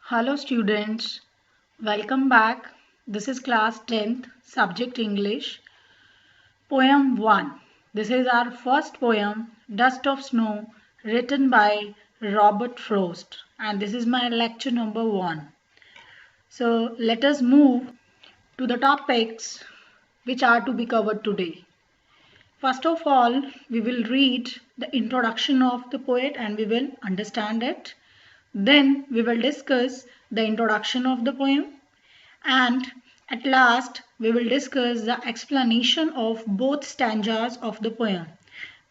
Hello students, welcome back. This is class 10th, subject English, poem 1. This is our first poem, Dust of Snow, written by Robert Frost, and this is my lecture number 1. So let us move to the topics which are to be covered today. First of all, we will read the introduction of the poet and we will understand it. Then we will discuss the introduction of the poem, and at last we will discuss the explanation of both stanzas of the poem.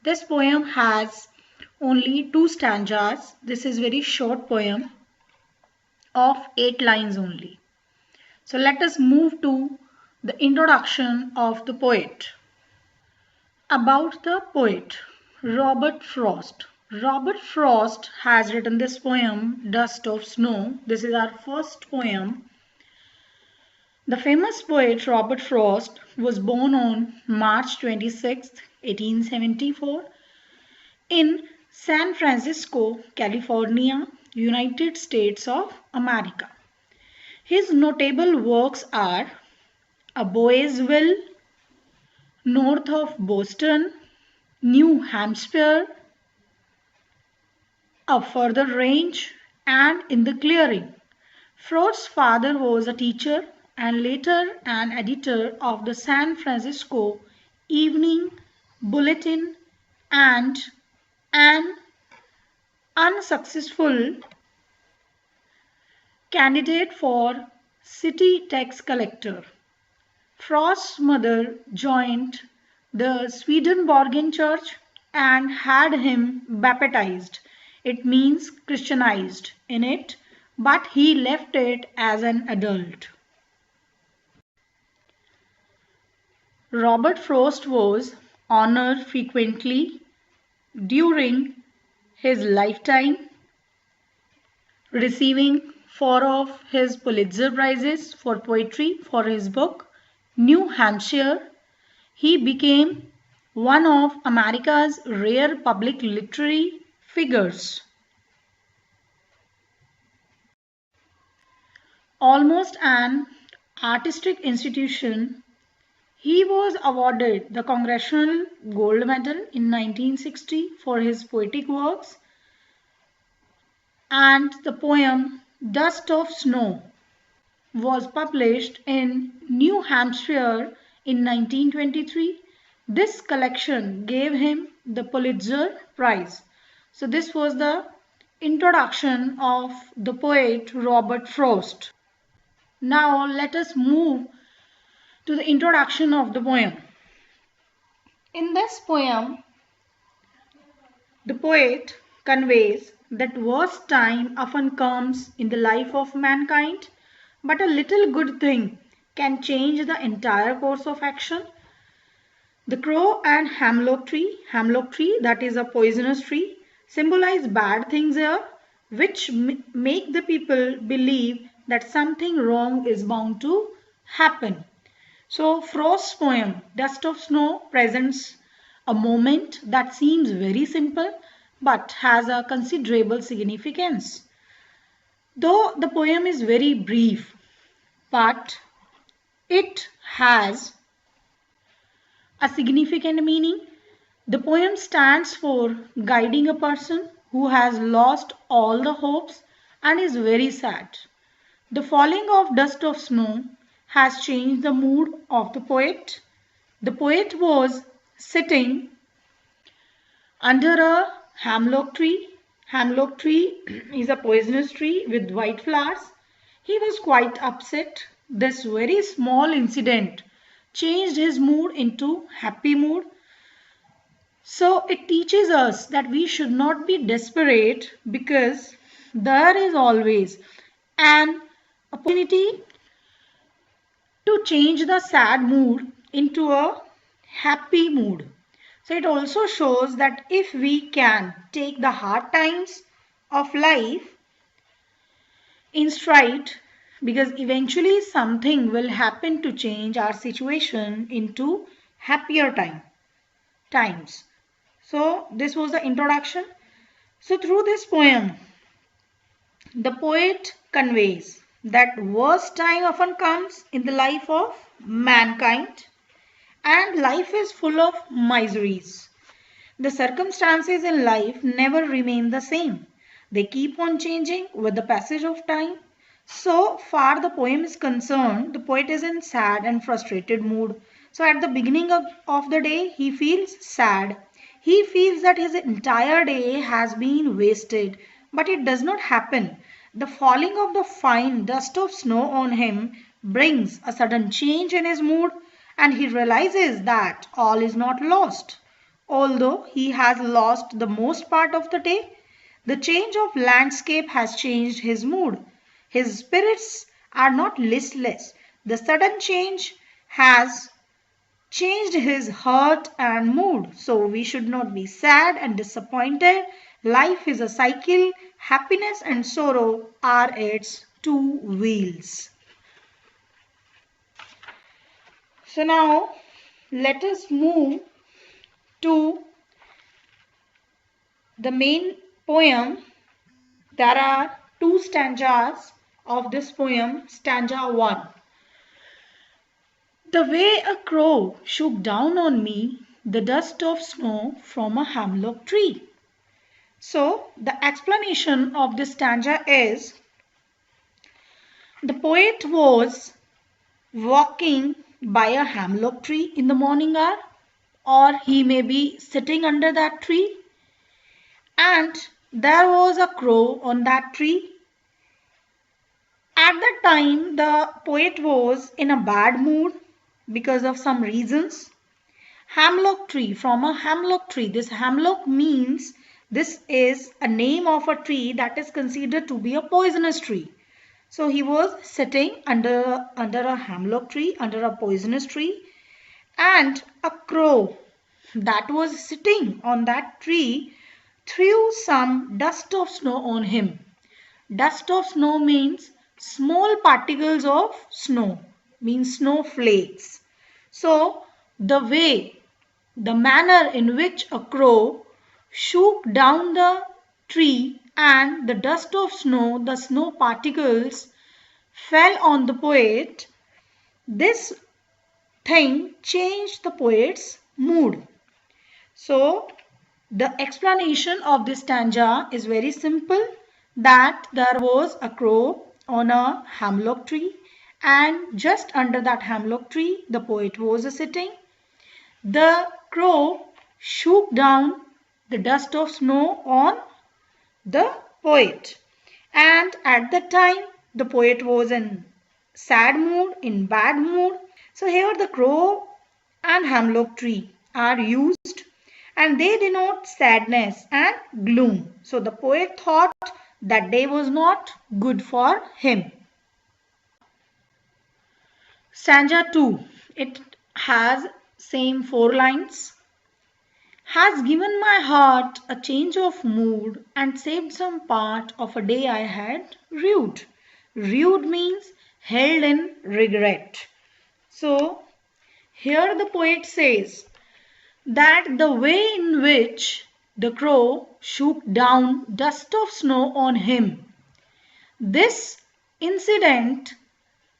This poem has only 2 stanzas. This is very short poem of 8 lines only. So let us move to the introduction of the poet. About the poet, Robert Frost. Robert Frost has written this poem, Dust of Snow. This is our first poem. The famous poet Robert Frost was born on March 26, 1874 in San Francisco, California, United States of America. His notable works are A Boy's Will, North of Boston, New Hampshire, A Further Range, and In the Clearing. Frost's father was a teacher and later an editor of the San Francisco Evening Bulletin and an unsuccessful candidate for city tax collector. Frost's mother joined the Swedenborgian Church and had him baptized. It means Christianized in it, but he left it as an adult. Robert Frost was honored frequently during his lifetime, receiving 4 of his Pulitzer Prizes for poetry for his book New Hampshire. He became one of America's rare public literary figures. Almost an artistic institution, he was awarded the Congressional Gold Medal in 1960 for his poetic works, and the poem Dust of Snow was published in New Hampshire in 1923. This collection gave him the Pulitzer Prize. So this was the introduction of the poet Robert Frost. Now let us move to the introduction of the poem. In this poem, the poet conveys that worst time often comes in the life of mankind, but a little good thing can change the entire course of action. The crow and hemlock tree that is a poisonous tree, symbolize bad things here, which make the people believe that something wrong is bound to happen. So Frost's poem Dust of Snow presents a moment that seems very simple but has a considerable significance. Though the poem is very brief, but it has a significant meaning. The poem stands for guiding a person who has lost all the hopes and is very sad. The falling of dust of snow has changed the mood of the poet. The poet was sitting under a hemlock tree. Hemlock tree is a poisonous tree with white flowers. He was quite upset. This very small incident changed his mood into happy mood. So it teaches us that we should not be desperate because there is always an opportunity to change the sad mood into a happy mood. So it also shows that if we can take the hard times of life in stride, because eventually something will happen to change our situation into happier times. So this was the introduction. So through this poem, The poet conveys that worst time often comes in the life of mankind, and life is full of miseries. The circumstances in life never remain the same. They keep on changing with the passage of time. So far the poem is concerned, the poet is in sad and frustrated mood. So at the beginning of the day, he feels sad. He feels that his entire day has been wasted. But it does not happen. The falling of the fine dust of snow on him brings a sudden change in his mood, and he realizes that all is not lost. Although he has lost the most part of the day, the change of landscape has changed his mood. His spirits are not listless. The sudden change has changed his heart and mood. So we should not be sad and disappointed. Life is a cycle. Happiness and sorrow are its two wheels. So now let us move to the main poem. There are two stanzas of this poem. Stanza 1. The way a crow shook down on me the dust of snow from a hemlock tree. So the explanation of this stanza is, the poet was walking by a hemlock tree in the morning hour, or he may be sitting under that tree, and there was a crow on that tree. At that time, the poet was in a bad mood because of some reasons. Hemlock tree, from a hemlock tree. This hemlock means this is a name of a tree that is considered to be a poisonous tree. So he was sitting under a hemlock tree, under a poisonous tree, and a crow that was sitting on that tree threw some dust of snow on him. Dust of snow means small particles of snow, means snowflakes. So the manner in which a crow shook down the tree and the dust of snow, the snow particles fell on the poet, this thing changed the poet's mood. So the explanation of this stanza is very simple, that there was a crow on a hemlock tree, and just under that hemlock tree the poet was sitting. The crow shook down the dust of snow on the poet, and at that time the poet was in sad mood, in bad mood. So here the crow and hemlock tree are used, and they denote sadness and gloom. So the poet thought that day was not good for him. Stanza 2. It has same 4 lines. Has given my heart a change of mood and saved some part of a day I had rued. Rued means held in regret. So here the poet says that the way in which the crow shook down dust of snow on him, this incident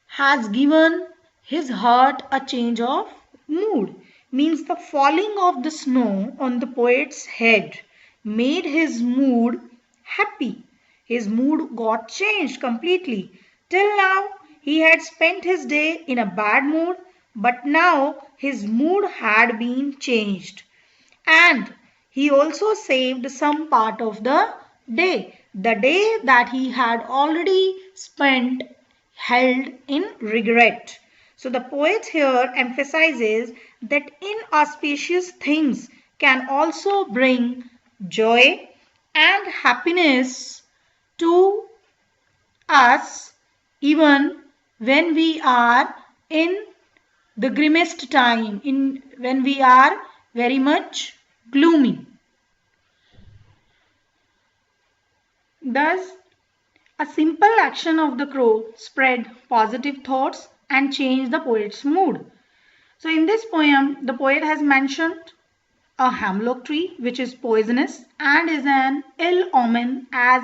has given his heart a change of mood. Means the falling of the snow on the poet's head made his mood happy. His mood got changed completely. Till now he had spent his day in a bad mood, but now his mood had been changed. And he also saved some part of the day that he had already spent held in regret. So the poet here emphasizes that inauspicious things can also bring joy and happiness to us even when we are in the grimmest time, when we are very much gloomy. Thus, a simple action of the crow spread positive thoughts and changed the poet's mood. So in this poem, the poet has mentioned a hemlock tree which is poisonous and is an ill omen, as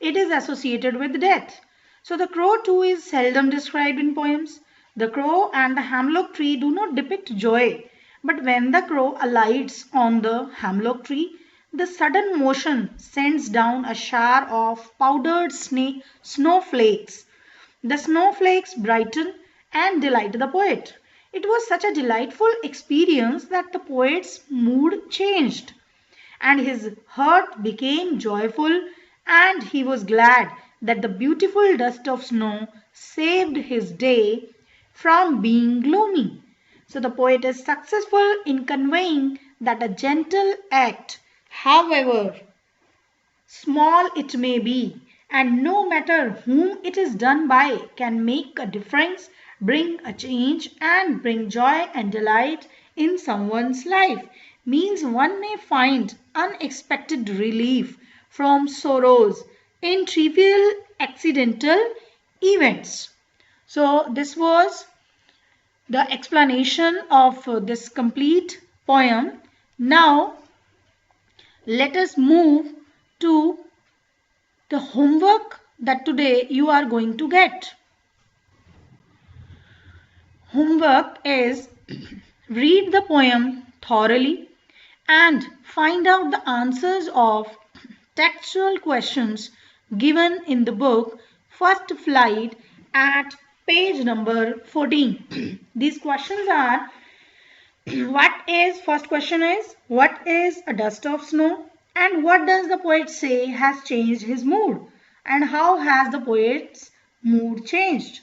it is associated with death. So the crow too is seldom described in poems. The crow and the hemlock tree do not depict joy, but when the crow alights on the hemlock tree, the sudden motion sends down a shower of powdered snowflakes. The snowflakes brighten and delight the poet. It was such a delightful experience that the poet's mood changed and his heart became joyful, and he was glad that the beautiful dust of snow saved his day from being gloomy. So the poet is successful in conveying that a gentle act, however small it may be, and no matter whom it is done by, can make a difference, bring a change, and bring joy and delight in someone's life. Means one may find unexpected relief from sorrows in trivial accidental events. So this was the explanation of this complete poem. Now let us move to the homework that today you are going to get. Homework is read the poem thoroughly and find out the answers of textual questions given in the book First Flight at page number 14. These questions are first question is, what is a dust of snow? And what does the poet say has changed his mood? And how has the poet's mood changed?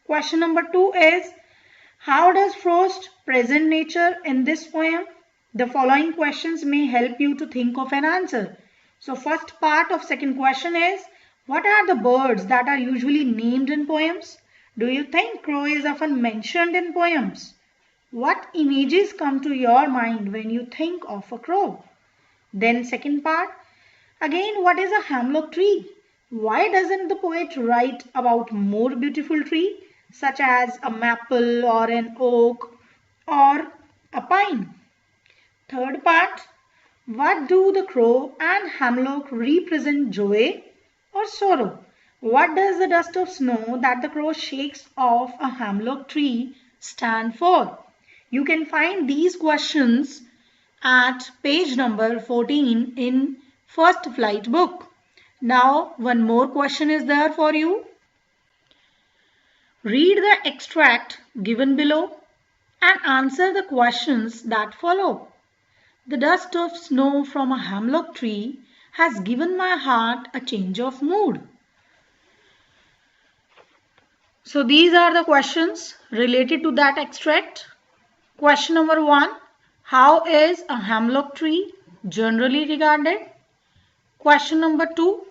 Question number 2 is, how does Frost present nature in this poem? The following questions may help you to think of an answer. So first part of second question is, what are the birds that are usually named in poems? Do you think crow is often mentioned in poems? What images come to your mind when you think of a crow? Then second part, again, what is a hemlock tree? Why doesn't the poet write about more beautiful tree such as a maple or an oak or a pine? Third part, what do the crow and hemlock represent, joy or sorrow? What does the dust of snow that the crow shakes off a hemlock tree stand for? You can find these questions at page number 14 in First Flight book. Now one more question is there for you. Read the extract given below and answer the questions that follow. The dust of snow from a hemlock tree has given my heart a change of mood. So these are the questions related to that extract. Question number 1. How is a hemlock tree generally regarded? Question number 2.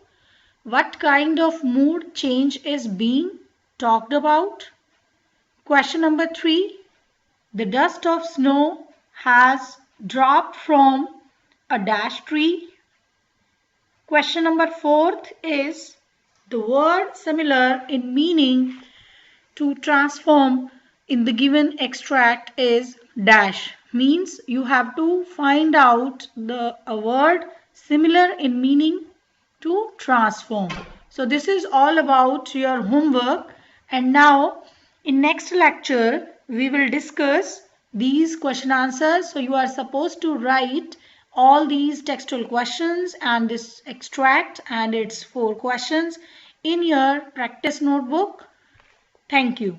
What kind of mood change is being talked about? Question number 3. The dust of snow has dropped from a dash tree. Question number 4 is the word similar in meaning to transform in the given extract is dash. Means you have to find out a word similar in meaning to transform. So this is all about your homework, and now in next lecture we will discuss these question answers. So you are supposed to write all these textual questions and this extract and its 4 questions in your practice notebook. Thank you.